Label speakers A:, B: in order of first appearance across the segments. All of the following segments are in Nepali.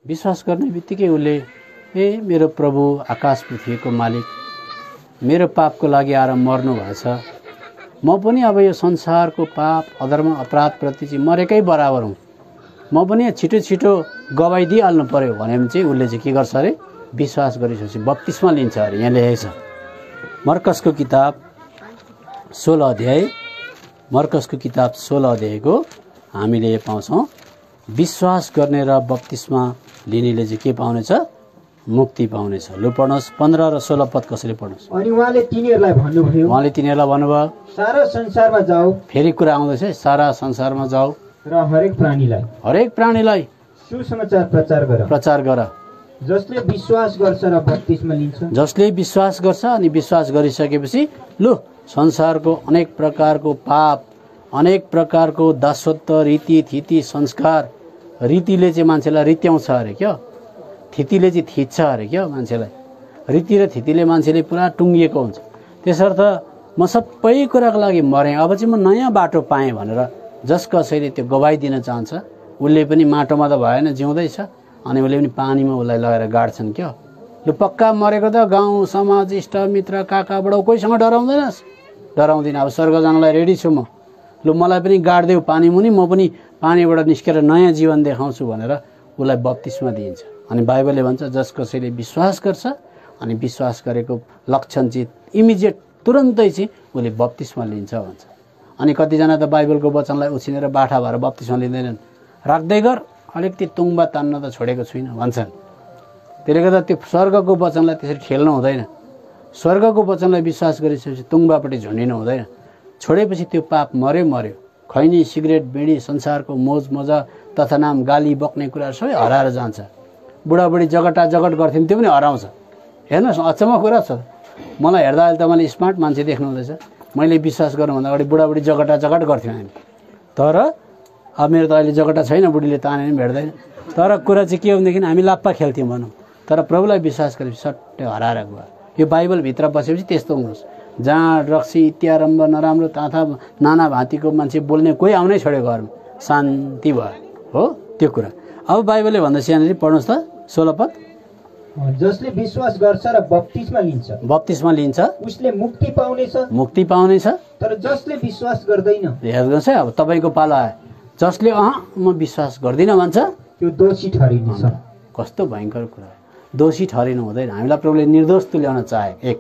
A: विश्वास गर्ने बित्तिकै उसले ए मेरो प्रभु आकाश पृथ्वीको मालिक मेरो पापको लागि आएर मर्नु भएछ, म पनि अब यो संसारको पाप अधर्म अपराधप्रति चाहिँ मरेकै बराबर हुँ, म पनि छिटो छिटो गवाई दिइहाल्नु पर्यो भने चाहिँ उसले चाहिँ के गर्छ अरे, विश्वास गरिसकेपछि बप्तिस्मा लिन्छ अरे। यहाँ लेखेको छ मर्कसको किताब 16 अध्याय, मर्कसको किताब 16 अध्यायको हामीले पाउँछौँ विश्वास गर्ने र बप्तिस्मा लिनेले चाहिँ के पाउनेछ, मुक्ति पाउनेछ। लु पढ्नुहोस् 15 र 16 पद कसरी पढ्नुहोस्।
B: अनि उहाँले तिनीहरूलाई भन्नुभयो सारा संसारमा जाऊ,
A: फेरि कुरा आउँदैछ है, सारा संसारमा जाऊ
B: र हरेक प्राणीलाई सुसमाचार प्रचार गर। जसले विश्वास गर्छ र बप्तिस्मा लिन्छ,
A: जसले विश्वास गर्छ अनि विश्वास गरिसकेपछि लु संसारको अनेक प्रकारको पाप, अनेक प्रकारको दासत्व, रीति थिति संस्कार, रीतिले चाहिँ मान्छेलाई रित्याउँछ अरे क्या, थितिले चाहिँ थिच्छ अरे क्या मान्छेलाई, रीति र थितिले मान्छेले पुरा टुङ्गिएको हुन्छ। त्यसर्थ म सबै कुराको लागि मरेँ, अब चाहिँ म नयाँ बाटो पाएँ भनेर जस कसैले त्यो गवाई दिन चाहन्छ उसले पनि माटोमा त भएन, जिउँदैछ, अनि उसले पनि पानीमा उसलाई लगाएर गाड्छन् क्या। लु पक्का मरेको त गाउँ समाज इष्ट मित्र काका बडा कोहीसँग डराउँदैनस्, डराउँदिनँ, अब स्वर्ग जानलाई रेडी छु म, लु मलाई पनि गाड्देऊ पानी मुनि, म पनि पानीबाट निस्केर नयाँ जीवन देखाउँछु भनेर उसलाई बप्तिस्मा दिइन्छ। अनि बाइबलले भन्छ जस कसैले विश्वास गर्छ अनि विश्वास गरेको लक्षण चाहिँ इमिजिएट तुरन्तै चाहिँ उसले बप्तिस्मा लिन्छ भन्छ। अनि कतिजना त बाइबलको वचनलाई उछिनेर बाठा भएर बप्तिस्मा लिँदैनन्, राख्दै गर अलिकति तुङ्बा तान्न त छोडेको छुइनँ भन्छन्। त्यसले गर्दा त्यो स्वर्गको वचनलाई त्यसरी ठेल्नु हुँदैन, स्वर्गको वचनलाई विश्वास गरिसकेपछि तुङ्बापट्टि झुन्डिनु हुँदैन। छोडेपछि त्यो पाप मर्यो, खैनी सिगरेट बिडी संसारको मोज मजा तथा नाम गाली बक्ने कुराहरू सबै हराएर जान्छ। बुढाबुढी जगटा जगट गर्थ्यौँ त्यो पनि हराउँछ। हेर्नुहोस् अचम्म कुरा छ, मलाई हेर्दा अहिले त मैले स्मार्ट मान्छे देख्नु हुँदैछ, मैले विश्वास गर्नुभन्दा अगाडि बुढाबुढी जगटा जगट गर्थ्यौँ हामी, तर अब मेरो त अहिले जगटा छैन, बुढीले ताने पनि भेट्दैन। तर कुरा चाहिँ के हो भनेदेखि हामी लाप्पा खेल्थ्यौँ भनौँ, तर प्रभुलाई विश्वास गरेपछि सट्टै हराएर गयो। यो बाइबलभित्र बसेपछि त्यस्तो हुनुहोस्, जाँड रक्सी इत्यारम्भ नराम्रो ताथा नाना भाँतीको मान्छे बोल्ने कोही आउनै छोड्यो घरमा, शान्ति भयो हो त्यो कुरा। अब बाइबलले भन्दैछ यहाँनिर पढ्नुहोस् त 16 पद,
B: जसले विश्वास गर्छ र बप्तिस्मा
A: लिन्छ
B: उसले मुक्ति
A: पाउनेछ।
B: तर जसले विश्वास गर्दैन,
A: हेर्नुहोस् है, अब तपाईँको पालो आयो, जसले म विश्वास गर्दिनँ भन्छ
B: त्यो दोषी ठहरिनेछ।
A: कस्तो भयङ्कर कुरा, दोषी ठहरिनु हुँदैन। हामीलाई प्रभुले निर्दोष तुल्याउन चाहे। एक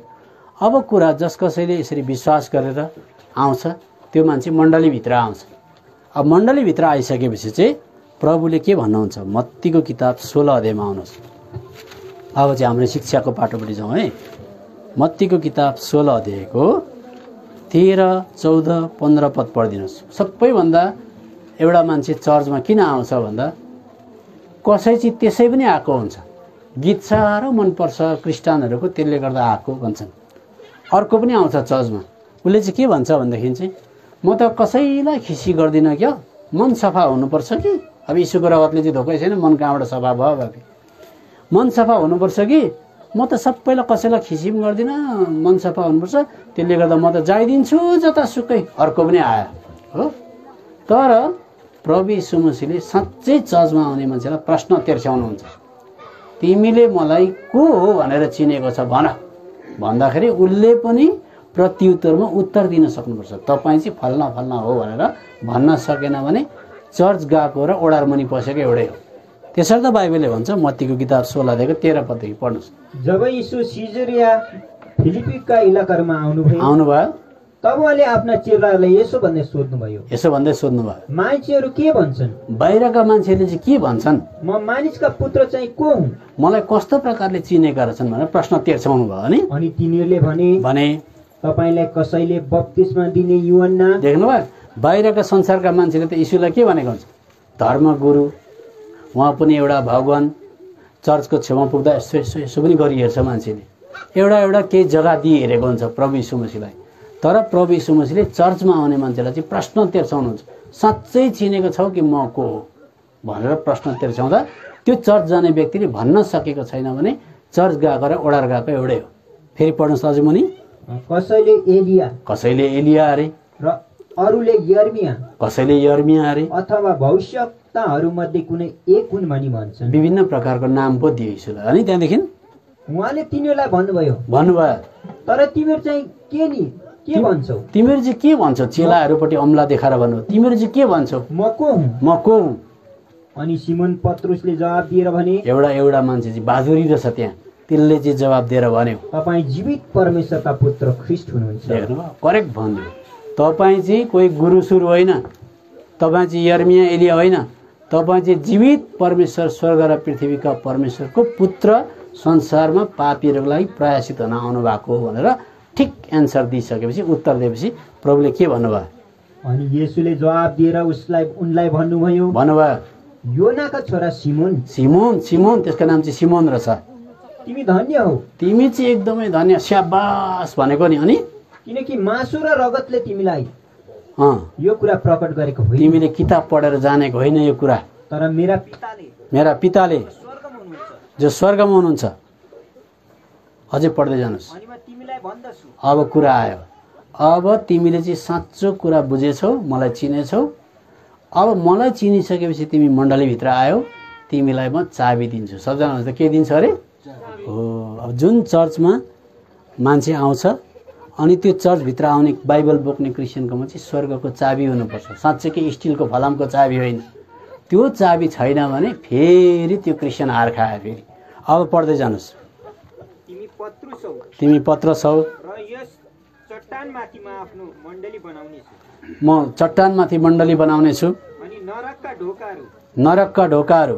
A: अब कुरा जस कसैले यसरी विश्वास गरेर आउँछ त्यो मान्छे मण्डलीभित्र आउँछ। अब मण्डलीभित्र आइसकेपछि चाहिँ प्रभुले के भन्नुहुन्छ, मत्तीको किताब 16 अध्यायमा आउनुहोस्। अब चाहिँ हाम्रो शिक्षाको पाटोपट्टि जाउँ है। मत्तीको किताब 16 अध्यायको 13, 14, 15 पद पढिदिनुहोस्। सबैभन्दा एउटा मान्छे चर्चमा किन आउँछ भन्दा कसै चाहिँ त्यसै पनि आएको हुन्छ, गीत साह्रो मनपर्छ क्रिस्चियनहरूको त्यसले गर्दा आएको भन्छन्। अर्को पनि आउँछ चर्चमा, उसले चाहिँ के भन्छ भन्दाखेरि चाहिँ म त कसैलाई खिसी गर्दिनँ क्या, मन सफा हुनुपर्छ कि, अब यीशुको रगतले चाहिँ धोकै छैन, मन कहाँबाट सफा भयो बाबी, मन सफा हुनुपर्छ कि, म त सबैलाई कसैलाई खिसी पनि गर्दिनँ, मन सफा हुनुपर्छ, त्यसले गर्दा म त जाइदिन्छु जतासुकै। अर्को पनि आयो हो। तर प्रभु यीशु मसीहले साँच्चै चर्चमा आउने मान्छेलाई प्रश्न तेर्स्याउनुहुन्छ, तिमीले मलाई को हो भनेर चिनेको छ भन भन्दाखेरि उसले पनि प्रत्युत्तरमा उत्तर दिन सक्नुपर्छ, तपाईँ चाहिँ फल्ना फल्ना हो भनेर भन्न सकेन भने चर्च गएको र ओडार मुनि पसेको एउटै हो। त्यसर्थ बाइबलले भन्छ मत्तीको किताब 16 अध्यायको 13 पददेखि पढ्नुहोस्।
B: जब यीशु सिजरिया फिलिपीका इलाकामा आउनुभयो तब उहाँले आफ्ना चेलाहरूलाई यसो भन्दै सोध्नुभयो, मान्छेहरू के भन्छन्,
A: बाहिरका मान्छेले चाहिँ के भन्छन्,
B: म मानिसका पुत्र चाहिँ को हुँ,
A: मलाई कस्तो प्रकारले चिनेका रहेछन् भनेर प्रश्न तेर्स्याउनु भयो नि।
B: अनि तिनीहरूले भने तपाईलाई कसैले बप्तिस्मा दिने यूहन्ना।
A: देख्नुभयो, बाहिरका संसारका मान्छेले त यीशुलाई के भनेको हुन्छ, धर्मगुरु, उहाँ पनि एउटा भगवान, चर्चको छेउमा पुग्दा यसो पनि गरी हेर्छ मान्छेले, एउटा केही जग्गा दिइहेरेको हुन्छ प्रभु यीशु मसीहलाई। तर प्रभु यीशु मसीहले चर्चमा आउने मान्छेलाई चाहिँ प्रश्न तेर्स्याउनुहुन्छ, साँच्चै चिनेको छौ कि म को हो भनेर प्रश्न तेर्स्याउँदा त्यो चर्च जाने व्यक्तिले भन्न सकेको छैन भने चर्च गएको र ओडार गएको एउटै हो। फेरि पढ्नुहोस् अझै मुनि,
B: कसैले एलिया
A: अरे,
B: र अरूले यर्मिया,
A: कसैले यर्मिया अरे,
B: अथवा भविष्यवक्ताहरूमध्ये कुनै एक हुन् भनी भन्छन्।
A: विभिन्न प्रकारको नाम पो दियो यीशुलाई। अनि त्यहाँदेखि
B: उहाँले तिनीहरूलाई भन्नुभयो, तर तिमीहरू चाहिँ के भन्छौ?
A: तिमीहरू चाहिँ के भन्छौ? चेलाहरूपट्टि अम्ला देखाएर भन्नु, तिमीहरू चाहिँ के भन्छौ?
B: म को हुँ?
A: म को हुँ?
B: अनि सिमोन पत्रुसले जवाब दिएर भने,
A: एउटा मान्छे चाहिँ बाजुरी रहेछ त्यहाँ, त्यसले चाहिँ जवाब दिएर भन्यो,
B: तपाईँ जीवित परमेश्वरका पुत्र ख्रीष्ट हुनुहुन्छ।
A: देख्नुभयो, करेक्ट भन्यो। तपाईँ चाहिँ कोही गुरु सुरु होइन, तपाईँ चाहिँ यर्मिया एलिया होइन, तपाईँ चाहिँ जीवित परमेश्वर, स्वर्ग र पृथ्वीका परमेश्वरको पुत्र, संसारमा पापीहरूको लागि प्रयासित हुन आउनु भएको हो भनेर ठिक एन्सर दिइसकेपछि, उत्तर दिएपछि प्रभुले के भन्नुभयो?
B: अनि येशूले जवाब दिएर उनलाई भन्नुभयो, योनाका छोरा सिमोन,
A: सिमोन त्यसको नाम चाहिँ सिमोन रहेछ,
B: तिमी धन्य हौ।
A: तिमी चाहिँ एकदमै धन्य, स्याबास भनेको नि। अनि
B: किनकि मासु र रगतले तिमीलाई यो कुरा प्रकट गरेको होइन,
A: तिमीले किताब पढेर जानेको होइन यो कुरा,
B: तर मेरा पिताले
A: जो स्वर्गमा हुनुहुन्छ। अझै पढ्दै जानुहोस्। अब कुरा आयो, अब तिमीले चाहिँ साँचो कुरा बुझेछौ, मलाई चिनेछौ। अब मलाई चिनिसकेपछि तिमी मण्डलीभित्र आयो, तिमीलाई म चाबी दिन्छु। सबजना त के दिन्छ अरे? हो। अब जुन चर्चमा मान्छे आउँछ अनि त्यो चर्चभित्र आउने बाइबल बोक्ने क्रिस्चियनकोमा चाहिँ स्वर्गको चाबी हुनुपर्छ, साँच्चैकै स्टिलको फलामको चाबी होइन। त्यो चाबी छैन भने फेरि त्यो क्रिस्चियन हार खायो। फेरि अब पढ्दै जानुहोस्। तिमी पत्रुस हौ, म चट्टानमाथि मण्डली बनाउने छु, नरकका ढोकाहरू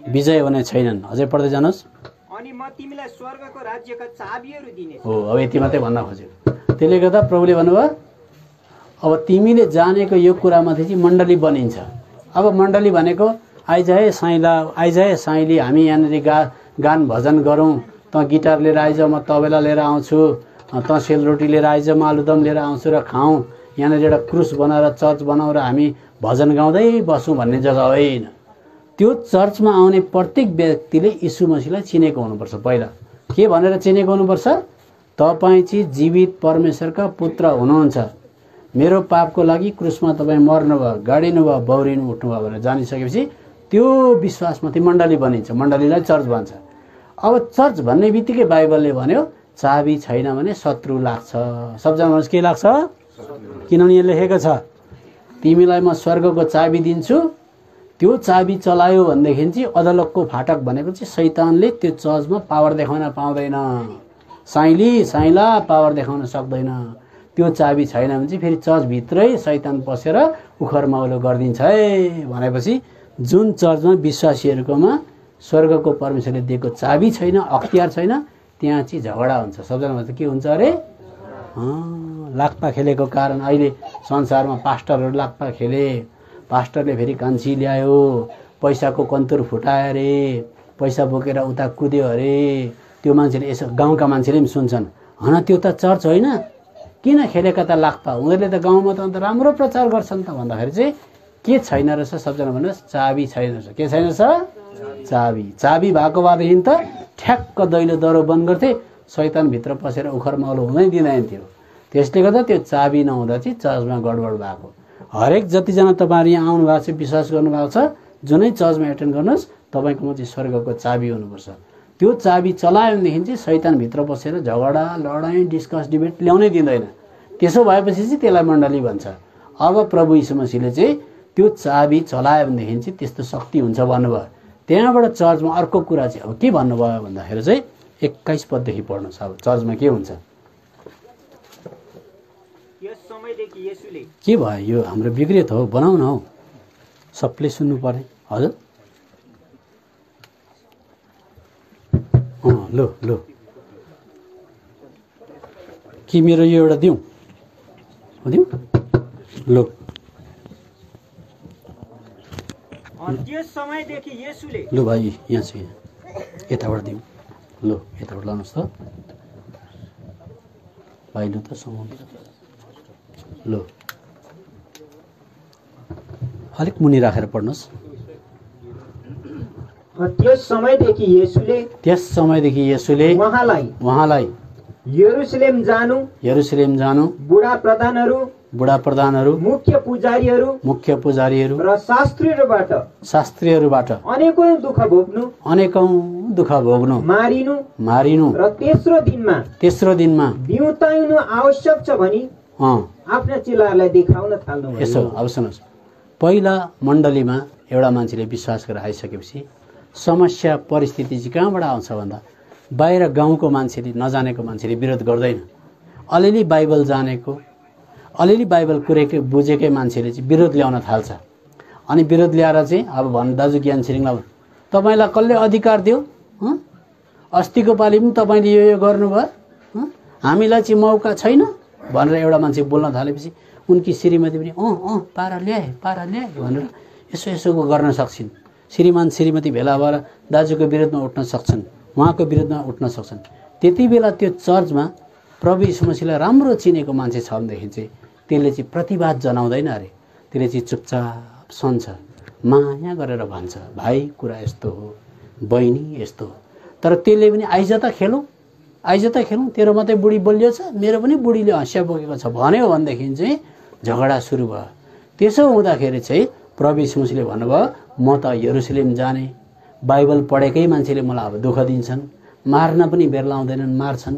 A: विजय हुने छैनन्। अझै पढ्दै जानुहोस्।
B: अनि म तिमीलाई स्वर्गको राज्यका चाबीहरू दिनेछु।
A: हो, अब यति मात्रै भन्न खोज्यो। त्यसले गर्दा प्रभुले भन्नुभयो, अब तिमीले जानेको यो कुरामाथि चाहिँ मण्डली बनिन्छ। अब मण्डली भनेको आइज है साइला, आइज है साइली, हामी यहाँनिर गान भजन गरौँ, त गिटार लिएर आइज, म तबेला लिएर आउँछु, त सेलरोटी लिएर आइज, म आलुदम लिएर आउँछु र खाउँ, यहाँनिर एउटा क्रुस बनाएर चर्च बनाऊ र हामी भजन गाउँदै बसौँ भन्ने जग्गा होइन। त्यो चर्चमा आउने प्रत्येक व्यक्तिले यीशु मसीहलाई चिनेको हुनुपर्छ। पहिला के भनेर चिनेको हुनुपर्छ? तपाईँ चाहिँ जीवित परमेश्वरका पुत्र हुनुहुन्छ, मेरो पापको लागि क्रुसमा तपाईँ मर्नुभयो, गाडिनु भयो, बौरिनु उठ्नुभयो भनेर जानिसकेपछि त्यो विश्वासमाथि मण्डली बनिन्छ, मण्डलीलाई चर्च भन्छ। अब चर्च भन्ने बित्तिकै बाइबलले भन्यो चाबी छैन भने शत्रु लाग्छ। सबजना के लाग्छ? किनभने यो लेखेको छ, तिमीलाई म स्वर्गको चाबी दिन्छु, त्यो चाबी चलायो भनेदेखि चाहिँ अदालतको फाटक भनेको चाहिँ शैतानले त्यो चर्चमा पावर देखाउन पाउँदैन, साइला पावर देखाउन सक्दैन। त्यो चाबी छैन भने चाहिँ फेरि चर्चभित्रै शैतान पसेर उखरमाउलो गरिदिन्छ है भनेपछि जुन चर्चमा विश्वासीहरूकोमा स्वर्गको परमेश्वरले दिएको चाबी छैन, अख्तियार छैन, त्यहाँ चाहिँ झगडा हुन्छ। सबजना त के हुन्छ अरे? लाक्पा खेलेको कारण अहिले संसारमा पास्टरहरू लाक्पा खेले, पास्टरले फेरि कान्छी ल्यायो, पैसाको कन्तुर फुटायो अरे, पैसा बोकेर उता कुद्यो अरे, त्यो मान्छेले यसो गाउँका मान्छेले पनि सुन्छन्, हन त्यो त चर्च होइन, किन खेलेका त लाक्पा, उनीहरूले त गाउँमा त अन्त राम्रो प्रचार गर्छन् त भन्दाखेरि चाहिँ के छैन रहेछ? सबजना भन्नुहोस्, चाबी छैन रहेछ। के छैन रहेछ? चाबी भएको भएदेखि त ठ्याक्क दैलो दरो बन्द गर्थे, शैतानभित्र पसेर उखरमाउलो हुँदै दिँदैन थियो। त्यसले गर्दा त्यो चाबी नहुँदा चाहिँ चर्चमा गडबड भएको। हरेक जतिजना तपाईँहरू यहाँ आउनु भएको छ, विश्वास गर्नुभएको छ, जुनै चर्चमा एटेन्ड गर्नुहोस्, तपाईँकोमा चाहिँ स्वर्गको चाबी हुनुपर्छ। त्यो चाबी चलायो भनेदेखि चाहिँ शैतानभित्र बसेर झगडा, लडाइँ, डिस्कस, डिबेट ल्याउनै दिँदैन। त्यसो भएपछि चाहिँ त्यसलाई मण्डली भन्छ। अब प्रभु यीशु मसीहले चाहिँ त्यो चाबी चलायो भनेदेखि चाहिँ त्यस्तो शक्ति हुन्छ भन्नुभयो। त्यहाँबाट चर्चमा अर्को कुरा चाहिँ अब के भन्नुभयो भन्दाखेरि चाहिँ 21 पददेखि पढ्नुहोस्। अब चर्चमा के हुन्छ? के भयो? यो हाम्रो बिग्रियो त हो, बनाउन हौ, सबले सुन्नु पर्ने। हजुर लो कि मेरो यो एउटा दिउँ लो।
B: त्यस समयदेखि येशूले,
A: लो भाइ यहाँ छ, यताबाट दिउँ, लो यताबाट लानुहोस् त भाइ, लु त समाउनु, लो अलिक मुनि राखेर पढ्नुहोस्।
B: त्यस समयदेखि येशूले उहाँलाई यरुशलेम जानु, बुढा
A: बुढा प्रधानहरू,
B: मुख्य पुजारीहरू र शास्त्रीहरूबाट अनेकौं दुःख भोग्नु, मारिनु र तेस्रो दिनमा बिउताउनु आवश्यक छ भनी आफ्ना चेलाहरूलाई देखाउन थाल्नु।
A: यसो अब सुन्नुहोस्, पहिला मण्डलीमा एउटा मान्छेले विश्वास गरेर आइसकेपछि समस्या परिस्थिति चाहिँ कहाँबाट आउँछ भन्दा बाहिर गाउँको मान्छेले, नजानेको मान्छेले विरोध गर्दैन। अलिअलि बाइबल जानेको, अलिअलि बाइबल कुरेकै बुझेकै मान्छेले चाहिँ विरोध ल्याउन थाल्छ। अनि विरोध ल्याएर चाहिँ अब भन्नु, दाजु ज्ञान छिरिङलाई तपाईँलाई कसले अधिकार दियो? अस्तिको पालि पनि तपाईँले यो गर्नुभयो, हामीलाई चाहिँ मौका छैन भनेर एउटा मान्छे बोल्न थालेपछि उनकी श्रीमती पनि पारा ल्याए भनेर यसो गर्न सक्छिन्। श्रीमान श्रीमती भेला भएर दाजुको विरुद्धमा उठ्न सक्छन्, उहाँको विरुद्धमा उठ्न सक्छन्। त्यति बेला त्यो चर्चमा प्रभु यीशु मसीहलाई राम्रो चिनेको मान्छे छ भनेदेखि चाहिँ त्यसले चाहिँ प्रतिवाद जनाउँदैन अरे, त्यसले चाहिँ चुपचाप सन्छ, माया गरेर भन्छ, भाइ कुरा यस्तो हो, बहिनी यस्तो हो। तर त्यसले पनि आइज त खेलौँ, तेरो मात्रै बुढी बोलियो छ, मेरो पनि बुढीले हँसिया बोकेको छ भन्यो भनेदेखि चाहिँ झगडा सुरु भयो। त्यसो हुँदाखेरि चाहिँ प्रभु यीशु मसीहले भन्नुभयो, म त यरुशलेम जाने, बाइबल पढेकै मान्छेले मलाई अब दुःख दिन्छन्, मार्न पनि बेर लाउँदैनन्, मार्छन्,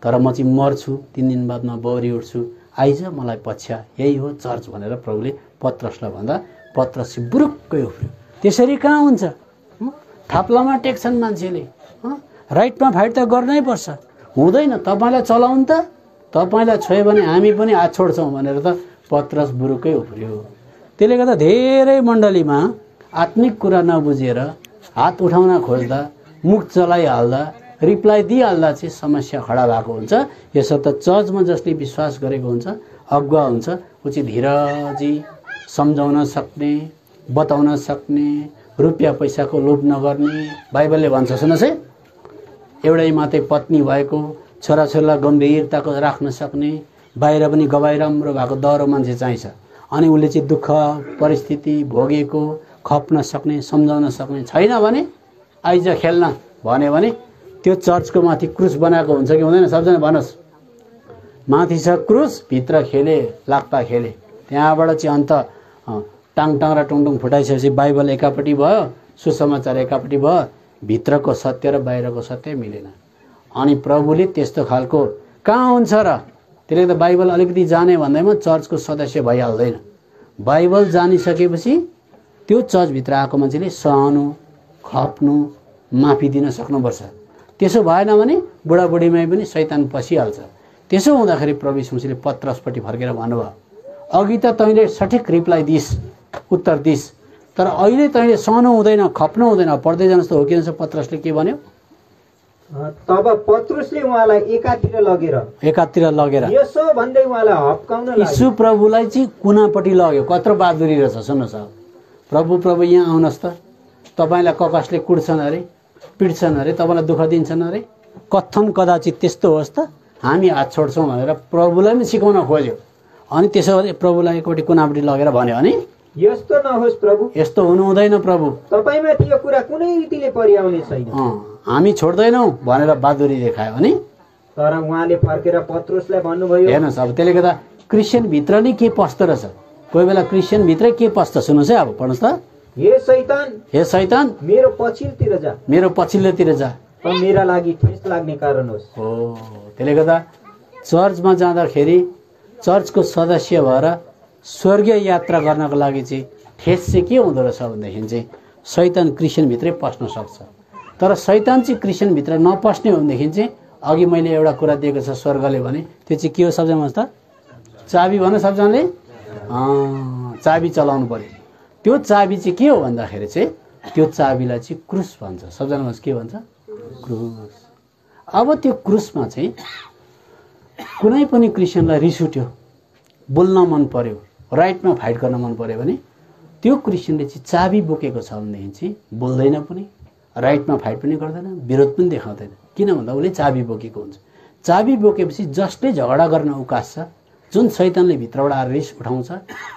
A: तर म चाहिँ मर्छु, 3 दिन बादमा बौरी उठ्छु, आइज मलाई पछ्या, यही हो चर्च भनेर प्रभुले पत्रसलाई भन्दा पत्रस चाहिँ बुरुक्कै उफ्रियो। त्यसरी कहाँ हुन्छ? थाप्लामा टेक्छन् मान्छेले, राइटमा फाइट त गर्नै पर्छ, हुँदैन। तपाईँलाई चलाउनु त, तपाईँलाई छोयो भने हामी पनि हात छोड्छौँ भनेर त पत्रस बुरुकै उफ्रियो। त्यसले गर्दा धेरै मण्डलीमा आत्मिक कुरा नबुझेर हात उठाउन खोज्दा, मुख चलाइहाल्दा, रिप्लाई दिइहाल्दा चाहिँ समस्या खडा भएको हुन्छ। यसर्थ चर्चमा जसले विश्वास गरेको हुन्छ, अगुवा हुन्छ, ऊ चाहिँ धीरजी सम्झाउन सक्ने, बताउन सक्ने, रुपियाँ पैसाको लोभ नगर्ने। बाइबलले भन्छ, सुन्नुहोस् है, एउटै मात्रै पत्नी भएको, छोराछोरीलाई गम्भीरताको राख्न सक्ने, बाहिर पनि गवाई राम्रो भएको दह्रो मान्छे चाहिन्छ। अनि उसले चाहिँ दुःख परिस्थिति भोगेको खप्न सक्ने, सम्झाउन सक्ने छैन भने आइज खेल्न भन्यो भने त्यो चर्चको माथि क्रुस बनाएको हुन्छ कि हुँदैन? सबजना भन्नुहोस्। माथि छ क्रुस, भित्र खेले लाक्पा खेले, त्यहाँबाट चाहिँ अन्त टाङ र टुङटुङ फुटाइसकेपछि बाइबल एकापट्टि भयो, सुसमाचार एकापट्टि भयो, भित्रको सत्य र बाहिरको सत्य मिलेन। अनि प्रभुले त्यस्तो खालको कहाँ हुन्छ र? त्यसले त बाइबल अलिकति जाने भन्दैमा चर्चको सदस्य भइहाल्दैन। बाइबल जानिसकेपछि त्यो चर्चभित्र आएको मान्छेले सहनु, खप्नु, माफी दिन सक्नुपर्छ। त्यसो भएन भने बुढाबुढीमै पनि शैतान पसिहाल्छ। त्यसो हुँदाखेरि प्रभु यीशु मसीहले पत्रसपट्टि फर्केर भन्नुभयो, अघि त तैँले सठिक रिप्लाई दिइस्, उत्तर दिइस्, तर अहिले तैँले सहनु हुँदैन, खप्नु हुँदैन। पढ्दै जानुहोस् त हो कि पत्रसले के भन्यो?
B: तब पत्रुसले उहाँलाई एकातिर लगेर यसो भन्दै उहाँलाई हप्काउन लाग्यो। यीशु प्रभुलाई चाहिँ कुनापट्टि लग्यो। कत्रो बहादुरी रहेछ, सुन्नुहोस्। प्रभु यहाँ आउनुहोस् त, तपाईँलाई कसले कुट्छन् अरे, पिट्छन् अरे, तपाईँलाई दुःख दिन्छन् अरे, कथन कदाचित त्यस्तो होस् त हामी हात छोड्छौँ भनेर प्रभुलाई पनि सिकाउन खोज्यो। अनि त्यसो भने प्रभुलाई एकपट्टि कुनापट्टि लगेर भन्यो भने यस्तो नहोस् प्रभु, यस्तो हुनु हुँदैन प्रभु, तपाईँमाथि यो कुरा कुनै रीतिले परिआउने छैन, हामी छोड्दैनौँ भनेर बहादुरी देखायो। अनि तर उहाँले फर्केर पत्रुसलाई भन्नुभयो, हेर्नुहोस् अब त्यसले गर्दा क्रिस्चियन भित्र नै के पस्दो रहेछ, कोही बेला क्रिस्चियन भित्रै के पस्छ, सुन्नुहोस् है। अब पढ्नुहोस् त, हे शैतान मेरो पछिल्लोतिर जा, मेरा लागि ठेस लाग्ने कारण होस्। हो, त्यसले गर्दा चर्चमा जाँदाखेरि चर्चको सदस्य भएर स्वर्गीय यात्रा गर्नको लागि चाहिँ ठेस चाहिँ के हुँदो रहेछ भनेदेखि चाहिँ शैतान क्रिस्चियनभित्रै पस्न सक्छ। तर शैतान चाहिँ क्रिस्चियनभित्र नपस्ने हो भनेदेखि चाहिँ अघि मैले एउटा कुरा दिएको छ स्वर्गले भने, त्यो चाहिँ के हो सबजना त? चाबी भन सबजनाले, चाबी चलाउनु पर्यो। त्यो चाबी चाहिँ के हो भन्दाखेरि चाहिँ त्यो चाबीलाई चाहिँ क्रुस भन्छ। सबजना के भन्छ? क्रुस। अब त्यो क्रुसमा चाहिँ कुनै पनि क्रिस्चियनलाई रिस उठ्यो, बोल्न मन पर्यो, राइटमा फाइट गर्न मन पर्यो भने त्यो क्रिस्चियनले चाहिँ चाबी बोकेको छ भनेदेखि चाहिँ बोल्दैन पनि, राइटमा फाइट पनि गर्दैन, विरोध पनि देखाउँदैन। किन भन्दा उसले चाबी बोकेको हुन्छ। चाबी बोकेपछि जसले झगडा गर्न उकास्छ, जुन शैतानले भित्रबाट आएर रिस उठाउँछ,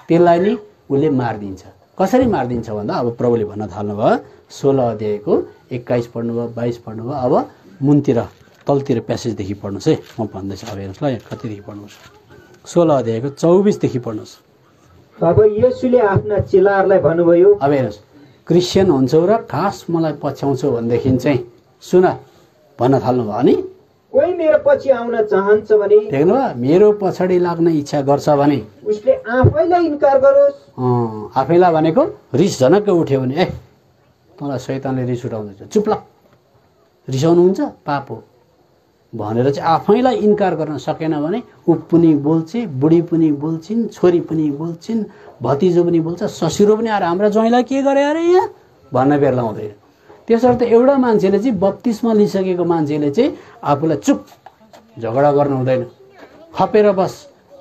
B: त्यसलाई नै उसले मारिदिन्छ। कसरी मारिदिन्छ भन्दा अब प्रभुले भन्न थाल्नुभयो 16 अध्यायको 21 पढ्नुभयो, 22 पढ्नुभयो। अब मुनतिर तलतिर प्यासेजदेखि पढ्नुहोस् है, म भन्दैछु। अब हेर्नुहोस् ल, यहाँ कतिदेखि पढ्नुहोस्।
A: 16 अध्यायको 24 देखि पढ्नुहोस्।
B: तब येशूले आफ्ना चेलाहरूलाई भन्नुभयो,
A: अब हेर्नुहोस्, क्रिस्चियन हुन्छौ र खास मलाई पछ्याउँछौ भनेदेखि चाहिँ सुन भन्न थाल्नुभयो। अनि
B: कोही मेरो पछि आउन चाहन्छ भने,
A: देख्नुभयो, मेरो पछाडि लाग्न इच्छा गर्छ भने
B: उसले आफैलाई इन्कार गरोस्।
A: आफैलाई भनेको रिस झनक्क उठ्यो भने ए तँलाई शैतानले रिस उठाउँदैछ, चुप लाग, रिसाउनुहुन्छ पाप हो भनेर चाहिँ आफैलाई इन्कार गर्न सकेन भने ऊ पनि बोल्छे, बुढी पनि बोल्छिन्, छोरी पनि बोल्छिन्, भतिजो पनि बोल्छ, ससुरो पनि आएर हाम्रा ज्वाइँलाई के गरे अरे यहाँ भन्न बेर लाउँदैन। त्यसर्थ एउटा मान्छेले चाहिँ बत्तिसमा लिइसकेको मान्छेले चाहिँ आफूलाई चुप झगडा गर्नु हुँदैन, खपेर बस,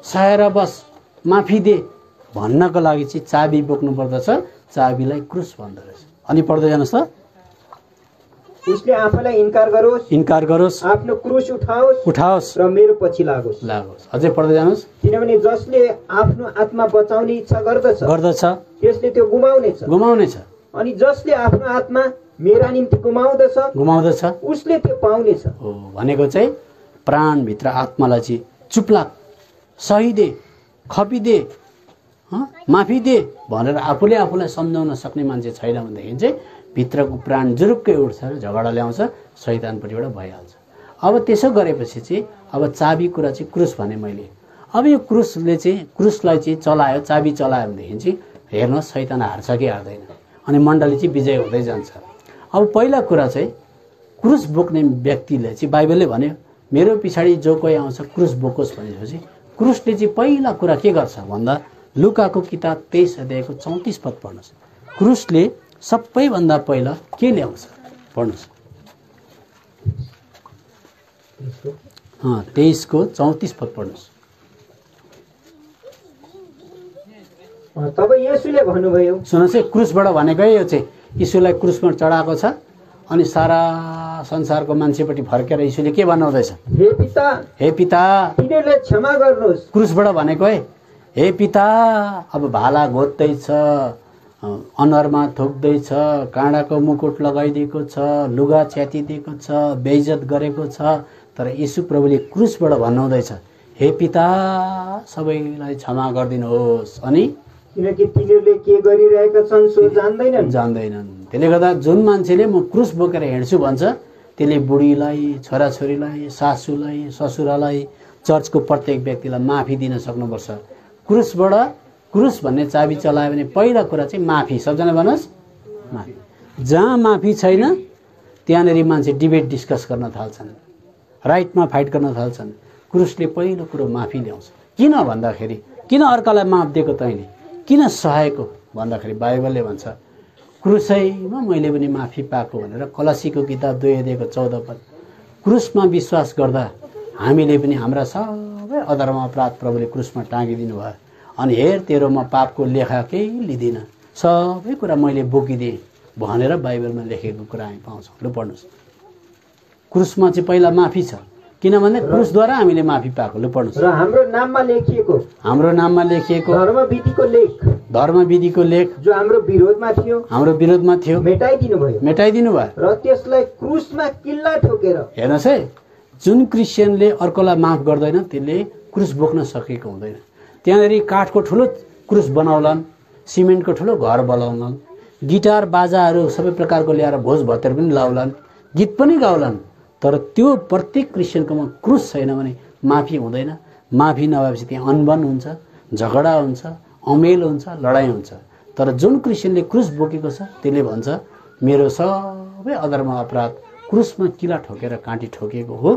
A: सहेर बस, माफी दे भन्नको लागि चाहिँ चाबी बोक्नु पर्दछ। चाबीलाई क्रुस भन्दो रहेछ। अनि पढ्दै जानुहोस् त।
B: उसले आफैलाई इन्कार गरोस्, आफ्नो क्रुस उठाओस् र मेरो पछि लागोस्।
A: अझै पढ्दै जानुहोस्।
B: किनभने जसले आफ्नो आत्मा बचाउने इच्छा गर्दछ त्यसले त्यो गुमाउनेछ, अनि जसले आफ्नो आत्मा मेरा निम्ति गुमाउँदछ उसले त्यो पाउनेछ।
A: भनेको चाहिँ प्राणभित्र आत्मालाई चाहिँ चुप लाग, सही दे, खपिदे, माफी दे भनेर आफूले आफूलाई सम्झाउन सक्ने मान्छे छैन भनेदेखि चाहिँ भित्रको प्राण जुरुक्कै उठ्छ र झगडा ल्याउँछ, शैतानपट्टिबाट भइहाल्छ। अब त्यसो गरेपछि चाहिँ अब चाबी कुरा चाहिँ क्रुस भने मैले। अब यो क्रुसले चाहिँ क्रुसलाई चाहिँ चलायो, चाबी चलायो भनेदेखि चाहिँ हेर्नुहोस् शैतान हार्छ कि हार्दैन, अनि मण्डली चाहिँ विजय हुँदै जान्छ। अब पहिला कुरा चाहिँ क्रुस बोक्ने व्यक्तिले चाहिँ बाइबलले भन्यो मेरो पछाडि जो कोही आउँछ क्रुस बोकोस् भनेपछि क्रुसले चाहिँ पहिला कुरा के गर्छ भन्दा लुकाको किताब 23 अध्यायको 34 पद पढ्नुहोस्। क्रुसले सबैभन्दा पहिला के ल्याउँछ पढ्नुहोस्। 23 को 34 पद पढ्नुहोस्।
B: तब येशूले भन्नुभयो,
A: सुन्नुहोस् है, क्रुसबाट भनेकै यो चाहिँ यीशुलाई क्रुसमा चढाएको छ अनि सारा संसारको मान्छेपट्टि फर्केर यीशुले के भन्नुहुँदैछ, हे पिता
B: तिनीहरूलाई क्षमा गर्नुहोस्।
A: क्रुसबाट भनेको है, हे पिता अब भाला घोत्दैछ, अनुहारमा थोक्दैछ, काँडाको मुकुट लगाइदिएको छ, लुगा च्यातिदिएको छ, बेइज्जत गरेको छ, तर यीशु प्रभुले क्रुसबाट भन्नुहुँदैछ हे पिता सबैलाई क्षमा गरिदिनुहोस्। अनि
B: किनकि तिनीहरूले के गरिरहेका छन् सो
A: जान्दैनन्। त्यसले गर्दा जुन मान्छेले म क्रुस बोकेर हिँड्छु भन्छ त्यसले बुढीलाई, छोराछोरीलाई, सासूलाई, ससुरालाई, चर्चको प्रत्येक व्यक्तिलाई माफी दिन सक्नुपर्छ। क्रुस भन्ने चाबी चलायो भने पहिला कुरा चाहिँ माफी। सबजना भन्नुहोस् माफी। जहाँ माफी छैन त्यहाँनिर मान्छे डिबेट डिस्कस गर्न थाल्छन्, राइटमा फाइट गर्न थाल्छन्। क्रुसले पहिलो कुरो माफी ल्याउँछ। किन भन्दाखेरि किन अर्कालाई माफ दिएको तैँले, किन सहायको भन्दाखेरि बाइबलले भन्छ क्रुसैमा मैले पनि माफी पाएको भनेर। कलसीको किताब 2 अध्यायको 14 पद। क्रुसमा विश्वास गर्दा हामीले पनि हाम्रा सबै अधर्म अपराध प्रभुले क्रुसमा टाँगिदिनु भयो। अनि हेर तेरोमा पापको लेखा केही लिँदिन, सबै कुरा मैले बोकिदिएँ भनेर बाइबलमा लेखेको कुरा हामी पाउँछौँ। ल पढ्नुहोस्। क्रुसमा चाहिँ पहिला माफी छ, किनभने क्रुसद्वारा हामीले माफी पाएको। ल पढ्नुहोस्।
B: र हाम्रो नाममा लेखिएको
A: धर्मविधिको लेख
B: जो हाम्रो विरोधमा थियो
A: मेटाइदिनु भयो
B: र त्यसलाई क्रुसमा किल्ला ठोकेर।
A: हेर्नुहोस् है, जुन क्रिस्चियनले अर्कोलाई माफ गर्दैन त्यसले क्रुस बोक्न सकेको हुँदैन। त्यहाँनिर काठको ठुलो क्रुस बनाउलान्, सिमेन्टको ठुलो घर बनाउलान्, गिटार बाजाहरू सबै प्रकारको ल्याएर भोज भतेर पनि लाउलान्, गीत पनि गाउलान्, तर त्यो प्रत्येक क्रिस्चियनकोमा क्रुस छैन भने माफी हुँदैन। माफी नभएपछि त्यहाँ अनबन हुन्छ, झगडा हुन्छ, अमेल हुन्छ, लडाइँ हुन्छ। तर जुन क्रिस्चियनले क्रुस बोकेको छ त्यसले भन्छ मेरो सबै अधर्म अपराध क्रुसमा किला ठोकेर काँटी ठोकेको हो,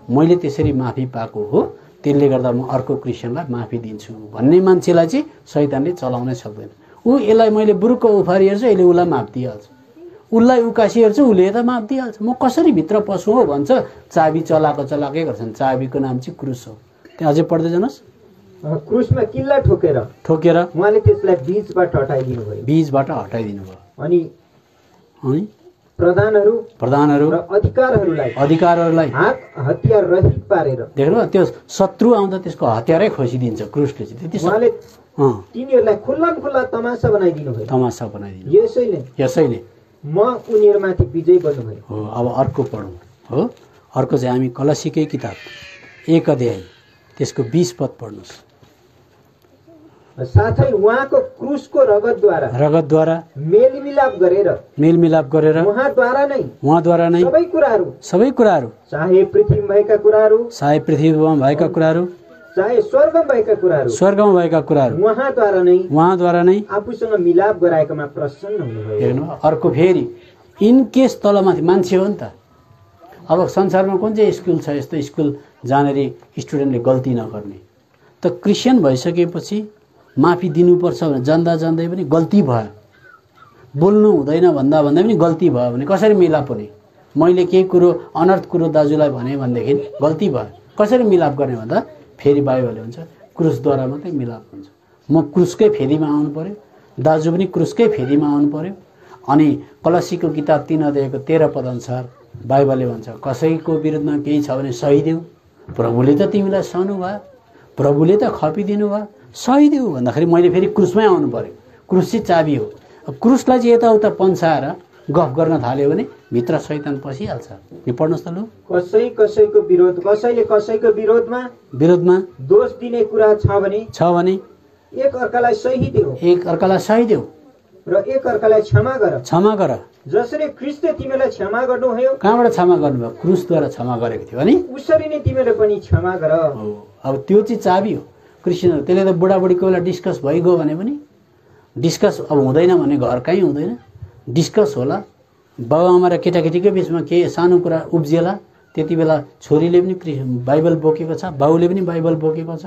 A: मैले त्यसरी माफी पाएको हो, त्यसले गर्दा म अर्को क्रिस्चियनलाई माफी दिन्छु भन्ने मान्छेलाई चाहिँ शैतानले चलाउनै सक्दैन। ऊ यसलाई मैले बुरुक्क उफारी हेर्छु, यसले उसलाई माफ दिइहाल्छ, उसलाई उकासी हेर्छु, उसले त माफ दिइहाल्छ, म कसरी भित्र पसु हो भन्छ। चाबी चलाएकै गर्छन्। चाबीको नाम चाहिँ क्रुस हो। त्यहाँ अझै पढ्दै जानुहोस्।
B: क्रुसमा किल्ला ठोकेर उहाँले त्यसलाई बीचबाट हटाइदिनु भयो। अनि प्रधानहरू र अधिकारहरूलाई हात हतियार रहित पारेर।
A: देख्नु त्यो शत्रु आउँदा त्यसको हतियारै खोसिदिन्छ क्रुसले चाहिँ। त्यति
B: उहाँले तिनीहरूलाई खुल्ला तमासा बनाइदिनु।
A: यसैले
B: म उनीहरूमाथि विजय गर्नुभयो।
A: हो। अब अर्को पढौँ। हो, अर्को चाहिँ हामी कलसीकै किताब 1 अध्याय त्यसको 20 पद पढ्नुहोस्।
B: साथै उहाँको क्रुसको रगतद्वारा
A: मेलमिलाप गरेर उहाँद्वारा नै सबै कुराहरू
B: चाहे पृथ्वीमा भएका कुराहरू चाहे स्वर्गमा भएका कुराहरू
A: उहाँद्वारा नै
B: आफूसँग मिलाप गराएकोमा प्रसन्न हुनुभयो।
A: हेर्नु अर्को फेरि इनकेस तलमाथि मान्छे हो नि त। अब संसारमा कुन चाहिँ स्कुल छ यस्तो स्कुल जहाँनेरि स्टुडेन्टले गल्ती नगर्ने, त क्रिस्चियन भइसकेपछि माफी दिनुपर्छ भने जान्दै पनि गल्ती भयो, बोल्नु हुँदैन भन्दा पनि गल्ती भयो भने कसरी मिलाप हुने? मैले केही कुरो अनर्थ कुरो दाजुलाई भने भनेदेखि गल्ती भयो, कसरी मिलाप गर्ने भन्दा फेरि बाइबलले हुन्छ क्रुसद्वारा मात्रै मिलाप हुन्छ। म क्रुसकै फेदीमा आउनु पर्यो, दाजु पनि क्रुसकै फेदीमा आउनु पर्यो। अनि कलसीको किताब 3:13 अनुसार बाइबलले भन्छ कसैको विरुद्धमा केही छ भने सही देऊ, प्रभुले त तिमीलाई सहनु भयो, प्रभुले त खपिदिनु भयो, सही देऊ भन्दाखेरि मैले फेरि क्रुसमै आउनु पर्यो। क्रुस चाहिँ चाबी हो। क्रुसलाई चाहिँ यताउता पन्साएर गफ गर्न थाल्यो भने भित्र शैतान पसिहाल्छ। यो पढ्नुहोस् त लु।
B: कसैले कसैको विरोधमा दोष दिने कुरा छ भने एक अर्कालाई सही देऊ र एक अर्कालाई क्षमा गर जसरी ख्रीष्टले तिमीलाई क्षमा गर्नुभयो।
A: कहाँबाट क्षमा गर्नुभयो? क्रुसद्वारा क्षमा गरेको थियो अनि
B: उसरी नै तिमीले पनि क्षमा गर।
A: अब त्यो चाहिँ चाबी हो क्रिस्चियनहरू। त्यसले त बुढाबुढीको बेला डिस्कस भइगयो भने पनि डिस्कस अब हुँदैन भने घर कहीँ हुँदैन, डिस्कस होला। बाबुआमा र केटाकेटीकै बिचमा के सानो कुरा उब्जिएला, त्यति बेला छोरीले पनि बाइबल बोकेको छ, बाउले पनि बाइबल बोकेको छ,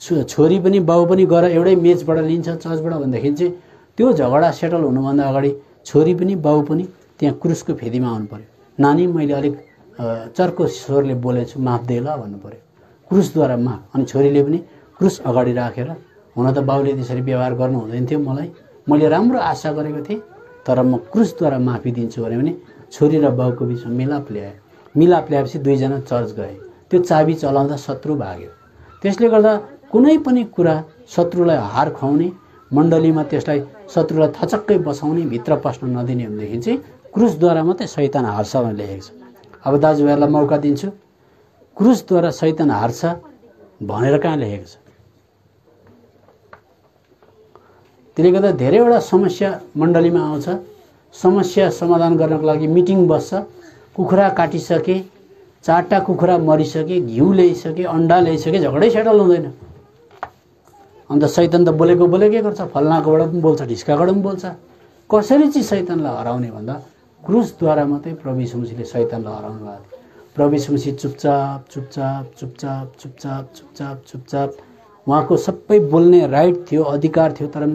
A: छोरी पनि बाउ पनि गएर एउटै मेचबाट लिन्छ चर्चबाट भन्दाखेरि चाहिँ त्यो झगडा सेटल हुनुभन्दा अगाडि छोरी पनि बाउ पनि त्यहाँ क्रुसको फेदीमा आउनु पर्यो। नानी मैले अलिक चर्को स्वरले बोलेछु, माफ दे ल भन्नु पर्यो, क्रुसद्वारा माफ। अनि छोरीले पनि क्रुस अगाडि राखेर हुन त बाउले त्यसरी व्यवहार गर्नु हुँदैन थियो, मैले राम्रो आशा गरेको थिएँ तर म क्रुसद्वारा माफी दिन्छु भने पनि छोरी र बाउको बिचमा मिलाप ल्यायो। मिलाप ल्याएपछि दुईजना चर्च गए। त्यो चाबी चलाउँदा शत्रु भाग्यो। त्यसले गर्दा कुनै पनि कुरा शत्रुलाई हार खुवाउने, मण्डलीमा त्यसलाई शत्रुलाई थचक्कै बसाउने, भित्र पस्न नदिने भनेदेखि चाहिँ क्रुसद्वारा मात्रै शैतान हार्छ भनेर लेखेको छ। अब दाजुभाइहरूलाई मौका दिन्छु, क्रुसद्वारा शैतान हार्छ भनेर कहाँ लेखेको छ? त्यसले गर्दा धेरैवटा समस्या मण्डलीमा आउँछ। समस्या समाधान गर्नको लागि मिटिङ बस्छ, कुखुरा काटिसके, 4टा कुखुरा मरिसके, घिउ ल्याइसके, अन्डा ल्याइसके, झगडै सेटल हुँदैन। अन्त शैतान त बोलेकै गर्छ, फल्नाकोबाट पनि बोल्छ, ढिस्काबाट पनि बोल्छ। कसरी चाहिँ शैतानलाई हराउने भन्दा क्रुसद्वारा मात्रै प्रभु यीशु मसीहले शैतानलाई हराउनु भएको थियो। प्रभु यीशु मसीह चुपचाप उहाँको सबै बोल्ने राइट थियो, अधिकार थियो, तर पनि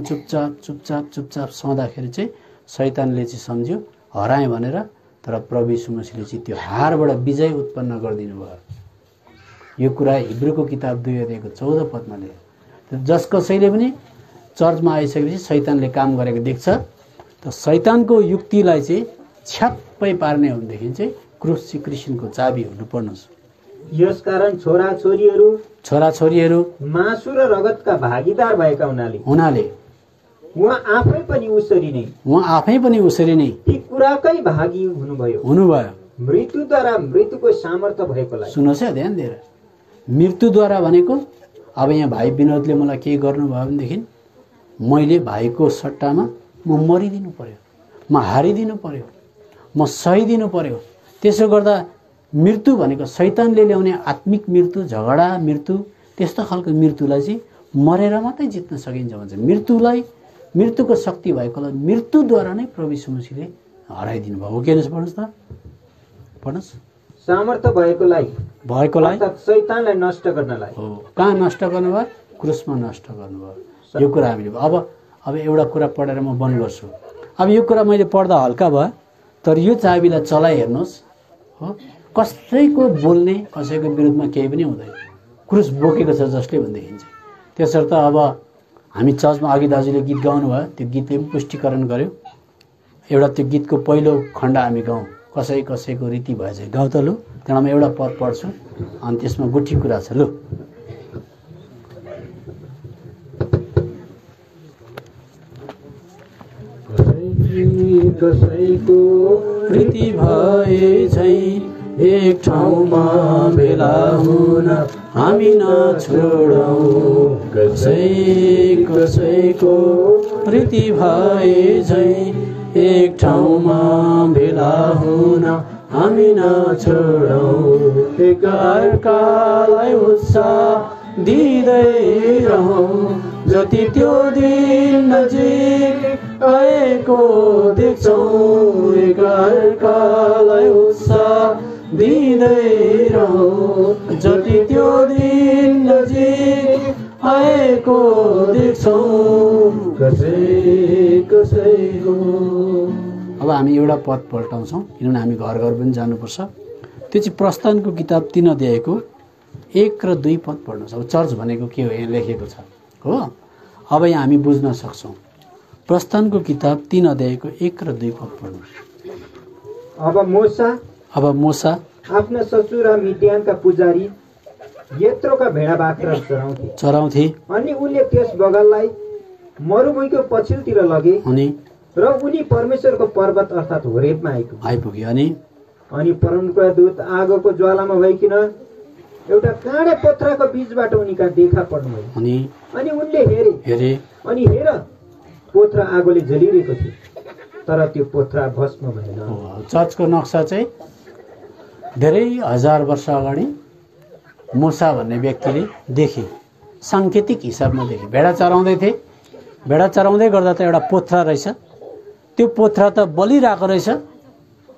A: चुपचाप सहँदाखेरि चाहिँ शैतानले चाहिँ सम्झ्यो हराएँ भनेर। तर प्रभु यीशु मसीहले चाहिँ त्यो हारबाट विजय उत्पन्न गरिदिनु भयो। यो कुरा हिब्रूको किताब 2:14 लेख्यो। जस कसैले पनि चर्चमा आइसकेपछि शैतानले काम गरेको देख्छ, त शैतानको युक्तिलाई चाहिँ छ्याप्पै पार्ने हो भनेदेखि चाहिँ क्रुस चाहिँ क्रिस्चियनको चाबी हो। पढ्नुहोस्।
B: यसकारण छोराछोरीहरू मासु र रगतका भागीदार भएका हुनाले उहाँ आफै पनि उसरी नै ती कुराकै भागी हुनुभयो। मृत्युद्वारा मृत्युको सामर्थ्य भएकोलाई।
A: सुन्नुहोस् है ध्यान दिएर, मृत्युद्वारा भनेको अब यहाँ भाइ विनोदले मलाई के गर्नुभयो भनेदेखि मैले भाइको सट्टामा म मरिदिनु पर्यो, म हारिदिनु पर्यो, म सहिदिनु पर्यो। त्यसो गर्दा मृत्यु भनेको शैतानले ल्याउने आत्मिक मृत्यु, झगडा मृत्यु, त्यस्तो खालको मृत्युलाई चाहिँ मरेर मात्रै जित्न सकिन्छ भन्छ। मृत्युको शक्ति भएकोलाई मृत्युद्वारा नै प्रभु यीशु मसीहले हराइदिनु भयो। के लेख्छ पढ्नुहोस् त, पढ्नुहोस्।
B: सामर्थ्य भएकोलाई शैतानलाई नष्ट गर्नलाई।
A: हो, कहाँ नष्ट गर्नुभयो? क्रुसमा नष्ट गर्नुभयो। यो कुरा हामीले अब एउटा कुरा पढेर म बन्द गर्छु। अब यो कुरा मैले पढ्दा हल्का भयो, तर यो चाबीलाई चलाइ हेर्नुहोस्। हो, कसैको बोल्ने, कसैको विरुद्धमा केही पनि हुँदैन। क्रुस बोकेको छ जसले भनेदेखि चाहिँ त्यसर्थ अब हामी चर्चमा अघि दाजुले गीत गाउनु भयो, त्यो गीतले पनि पुष्टिकरण गर्यो। एउटा त्यो गीतको पहिलो खण्ड हामी गाउँ, कसैको रीति भएछ। गाउँ त लु, त्यहाँ म एउटा पद पढ्छु अनि त्यसमा गुठी कुरा छ। लु, कसैको प्रीति भए झै एक ठाउँमा भेला हुन हामी नछोडौँ। कसैको रीति भए झै एक ठाउँमा भेला हुन हामी नछोडौँ। एकअर्कालाई उत्साह दिँदै रहौँ, जति त्यो दिन नजिक आएको देख्छौँ। एकअर्कालाई उत्साह दिँदै रहौँ, जति त्यो दिन नजिक आएको देख्छौँ। कसैको। अब हामी एउटा पद पल्टाउँछौँ, किनभने हामी घर घर पनि जानुपर्छ। त्यो चाहिँ प्रस्थानको किताब 3 अध्यायको 1 र 2 पद पढ्नुहोस्। अब चर्च भनेको के हो यहाँ लेखेको छ हो। अब यहाँ हामी बुझ्न सक्छौँ। प्रस्थानको किताब 3 अध्यायको 1 र 2 पद पढ्नुहोस्।
B: अब मोसा आफ्ना ससुरा मिडियानका पुजारी यत्रोका भेडा बाख्रा चराउँथे। अनि उनले त्यस बगललाई मरुभूमिको पछिल्तिर लगे र उनी परमेश्वरको पर्वत अर्थात् होरेबमा आइपुगे। अनि परमका दूत आगोको ज्वालामा भइकिन एउटा काँडे पोथ्राको बीचबाट उनीका देखा पर्नुभयो। अनि उनले हेरे अनि हेर पोथ्रा आगोले जलिरहेको थियो, तर त्यो पोथ्रा भस्म भएन।
A: चर्चको नक्सा चाहिँ धेरै हजार वर्ष अगाडि मोसा भन्ने व्यक्तिले देखे, साङ्केतिक हिसाबमा देखे। भेडा चराउँदै थिए, भेडा चराउँदै गर्दा त एउटा पोथ्रा रहेछ, त्यो पोथ्रा त बलिरहेको रहेछ।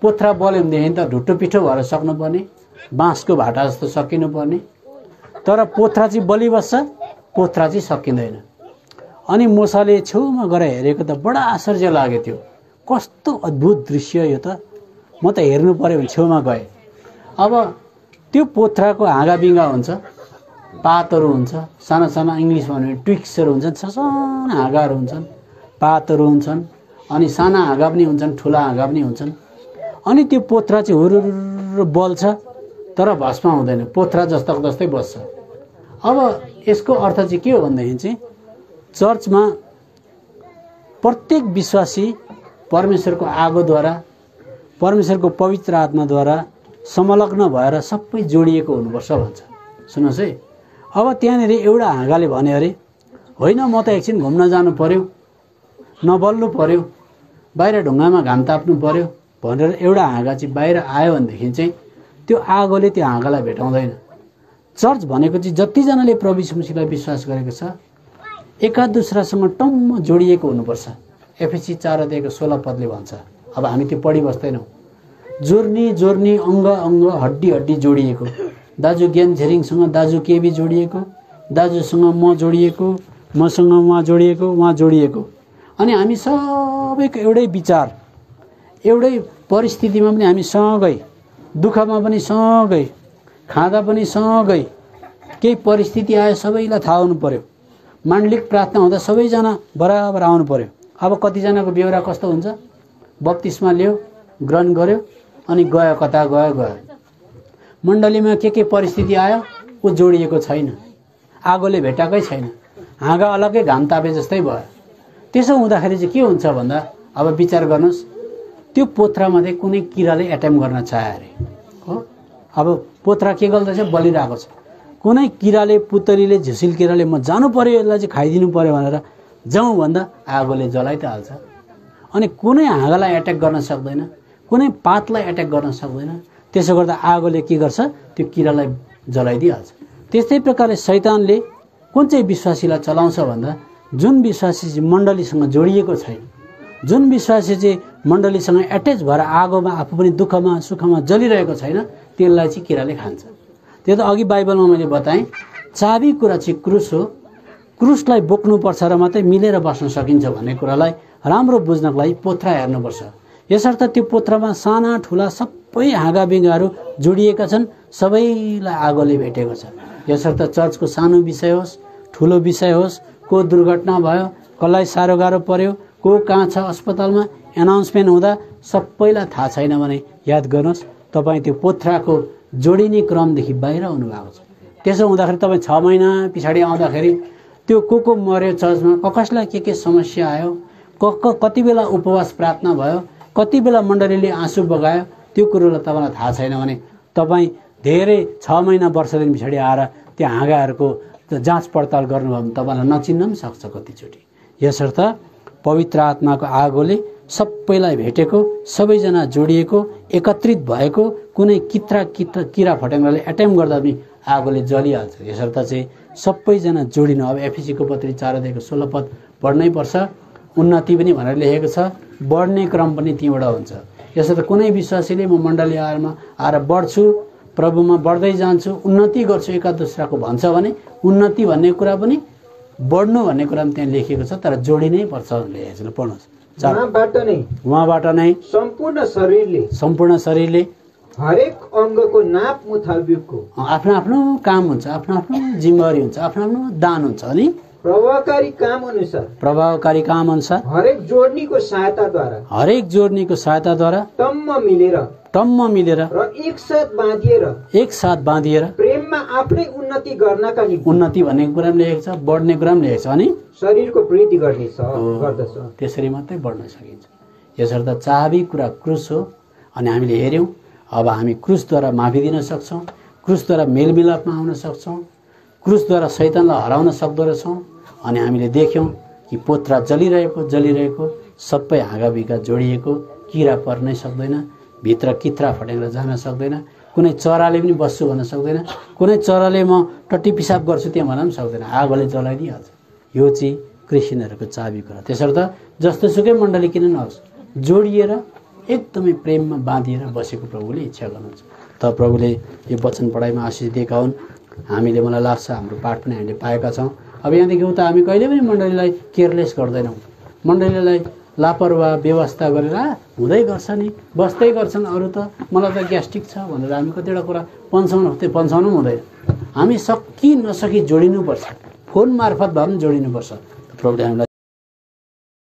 A: पोथ्रा बल्यो भनेदेखि त ढुट्टो पिठो भएर सक्नुपर्ने, बाँसको भाटा जस्तो सकिनुपर्ने, तर पोथ्रा चाहिँ बलिबस्छ, पोथ्रा चाहिँ सकिँदैन। अनि मोसाले छेउमा गएर हेरेको त बडा आश्चर्य लाग्यो। त्यो कस्तो अद्भुत दृश्य यो त, म त हेर्नु पर्यो भने छेउमा गएँ। अब त्यो पोथ्राको हाँगाबिङ्गा हुन्छ, पातहरू हुन्छ, साना साना इङ्ग्लिसमा भने ट्विक्सहरू हुन्छन्, साना हाँगाहरू हुन्छन्, पातहरू हुन्छन्, अनि साना हाँगा पनि हुन्छन्, ठुला हाँगा पनि हुन्छन्। अनि त्यो पोथ्रा चाहिँ हुरुरु बल्छ, तर भस्म हुँदैन, पोथ्रा जस्तो जस्तै बस्छ। अब यसको अर्थ चाहिँ के हो भनेदेखि चाहिँ चर्चमा प्रत्येक विश्वासी परमेश्वरको आगोद्वारा, परमेश्वरको पवित्र आत्माद्वारा संलग्न भएर सबै जोडिएको हुनुपर्छ भन्छ। सुन्नुहोस् है, अब त्यहाँनिर एउटा हाँगाले भने अरे होइन म त एकछिन घुम्न जानु पर्यो, नबल्नु पर्यो, बाहिर ढुङ्गामा घाम ताप्नु पर्यो भनेर एउटा हाँगा चाहिँ बाहिर आयो भनेदेखि चाहिँ त्यो आगोले त्यो हाँगालाई भेटाउँदैन। चर्च भनेको चाहिँ जतिजनाले प्रभु यीशु मसीहलाई विश्वास गरेको छ एका दुस्रासँग टम्म जोडिएको हुनुपर्छ। एफएसी 4 अध्यायको 16 पदले भन्छ। अब हामी त्यो पढि बस्दैनौँ। जोर्नी अङ्ग अङ्ग हड्डी हड्डी जोडिएको, दाजु ज्ञान झेरिङसँग दाजु केबी जोडिएको, दाजुसँग म जोडिएको, मसँग उहाँ जोडिएको, उहाँ जोडिएको। अनि हामी सबैको एउटै विचार, एउटै परिस्थितिमा पनि हामी सँगै, दुःखमा पनि सँगै, खाँदा पनि सँगै, केही परिस्थिति आयो सबैलाई थाहा हुनु पर्यो। माण्डलिक प्रार्थना हुँदा सबैजना बराबर आउनु पर्यो। अब कतिजनाको बेहोरा कस्तो हुन्छ, बप्तिस्मा लियो, ग्रहण गर्यो, अनि गयो, कता गयो। मण्डलीमा के परिस्थिति आयो ऊ जोडिएको छैन, आगोले भेटाएकै छैन, हाँगा अलग्गै घाम तापे जस्तै भयो। त्यसो हुँदाखेरि चाहिँ के हुन्छ भन्दा अब विचार गर्नुहोस्, त्यो पोथ्रामाथि कुनै किराले एट्याक गर्न चाह्यो अरे हो। अब पोथ्रा के गर्दैछ, बलिरहेको छ। कुनै किराले, पुतलीले, झुसिल किराले म जानु पर्यो, यसलाई चाहिँ खाइदिनु पर्यो भनेर जाउँ भन्दा आगोले जलाइ त हाल्छ। अनि कुनै हाँगालाई एट्याक गर्न सक्दैन, कुनै पातलाई एट्याक गर्न सक्दैन। त्यसो गर्दा आगोले के गर्छ, त्यो किरालाई जलाइदिइहाल्छ। त्यस्तै प्रकारले शैतानले कुन चाहिँ विश्वासीलाई चलाउँछ भन्दा जुन विश्वासी चाहिँ मण्डलीसँग जोडिएको छैन, जुन विश्वासी चाहिँ मण्डलीसँग एट्याच भएर आगोमा आफू पनि दुःखमा सुखमा जलिरहेको छैन, त्यसलाई चाहिँ किराले खान्छ। त्यो त अघि बाइबलमा मैले बताएँ। चाबी कुरा चाहिँ क्रुस हो, क्रुसलाई बोक्नुपर्छ र मात्रै मिलेर बस्न सकिन्छ भन्ने कुरालाई राम्रो बुझ्नको लागि पोथ्रा हेर्नुपर्छ। यसर्थ त्यो पोथ्रामा साना ठुला सबै हाँगाबिङ्गाहरू जोडिएका छन्, सबैलाई आगोले भेटेको छ। यसर्थ चर्चको सानो विषय होस्, ठुलो विषय होस्, को दुर्घटना भयो, कसलाई साह्रो गाह्रो पर्यो, को कहाँ छ अस्पतालमा, एनाउन्समेन्ट हुँदा सबैलाई थाहा छैन भने याद गर्नुहोस् तपाईँ त्यो पोथ्राको जोडिने क्रमदेखि बाहिर आउनुभएको छ। त्यसो हुँदाखेरि तपाईँ 6 महिना पछाडि आउँदाखेरि त्यो को मर्यो चर्चमा, कसलाई के समस्या आयो, कति बेला उपवास प्रार्थना भयो, कति बेला मण्डलीले आँसु बगायो, त्यो कुरोलाई तपाईँलाई थाहा छैन भने तपाईँ धेरै 6 महिना वर्षदेखि पछाडि आएर त्यो हाँगाहरूको जाँच पडताल गर्नुभयो भने तपाईँलाई नचिन्न पनि सक्छ कतिचोटि। यसर्थ पवित्र आत्माको आगोले सबैलाई भेटेको, सबैजना जोडिएको, एकत्रित भएको, कुनै किरा फट्याङ्ग्राले एटेम्प गर्दा पनि आगोले जलिहाल्छ। यसर्थ चाहिँ सबैजना जोडिनु। अब एफिसीको पत्री 4:16 पद पढ्नै पर्छ। उन्नति पनि भनेर लेखेको छ, बढ्ने क्रम पनि त्यहीँबाट हुन्छ। यसर्थ कुनै विश्वासीले म मण्डली आएर बढ्छु, प्रभुमा बढ्दै जान्छु, उन्नति गर्छु एका दोस्राको भन्छ भने उन्नति भन्ने कुरा पनि बढ्नु भन्ने कुरा पनि त्यहाँ लेखिएको छ, तर जोडिनै पर्छ लेखेको छ। पढ्नुहोस्। उहाँबाट नै सम्पूर्ण शरीरले
B: हरेक अङ्गको नाप मुताबिकको
A: आफ्नो आफ्नो काम हुन्छ, आफ्नो आफ्नो जिम्मेवारी हुन्छ, आफ्नो आफ्नो दान हुन्छ अनि
B: प्रभावकारी काम अनुसार हरेक जोड्नीको सहायताद्वारा टम्म मिलेर र एकसाथ बाँधिएर प्रेममा आफ्नै उन्नति गर्नका निम्ति, उन्नति भन्ने कुरा पनि लेखेको छ, बढ्ने कुरा पनि लेखेको छ अनि शरीरको वृद्धि गर्दछ। त्यसरी मात्रै बढ्न सकिन्छ। यसर्थ चाबी कुरा क्रुस हो। अनि हामीले हेर्यौं, अब हामी क्रुसद्वारा माफी दिन सक्छौं, क्रुसद्वारा मेलमिलापमा आउन सक्छौं, क्रुसद्वारा शैतानलाई हराउन सक्दो रहेछौं। अनि हामीले देख्यौं कि पोत्रा जलिरहेको सबै हाँगाबिगा जोडिएको, किरा पर्नै सक्दैन, भित्र कित्रा फट्याङ्ग्रा जान सक्दैन, कुनै चराले पनि बस्छु भन्न सक्दैन, कुनै चराले म टट्टी पिसाब गर्छु त्यहाँ भन्न पनि सक्दैन, आगोले जलाइदिइहाल्छ। यो चाहिँ क्रिस्चियनहरूको चाबी कुरा। त्यसर्थ जस्तोसुकै मण्डली किन नहोस्, जोडिएर एकदमै प्रेममा बाँधिएर बसेको प्रभुले इच्छा गर्नुहुन्छ। त प्रभुले यो वचन पढाइमा आशिष दिएका हुन्। हामीले, मलाई लाग्छ हाम्रो पाठ पनि हामीले पाएका छौँ। अब यहाँदेखि उता हामी कहिले पनि मण्डलीलाई केयरलेस गर्दैनौँ, मण्डलीलाई लापरवाह व्यवस्था गरेर हुँदै गर्छ नि, बस्दै गर्छन्, अरू त मलाई त ग्यास्ट्रिक छ भनेर हामी कतिवटा कुरा पन्छाउनु पनि हुँदैन। हामी सकि नसकी जोडिनुपर्छ, फोन मार्फत भए पनि जोडिनुपर्छ। प्रभुले हामीलाई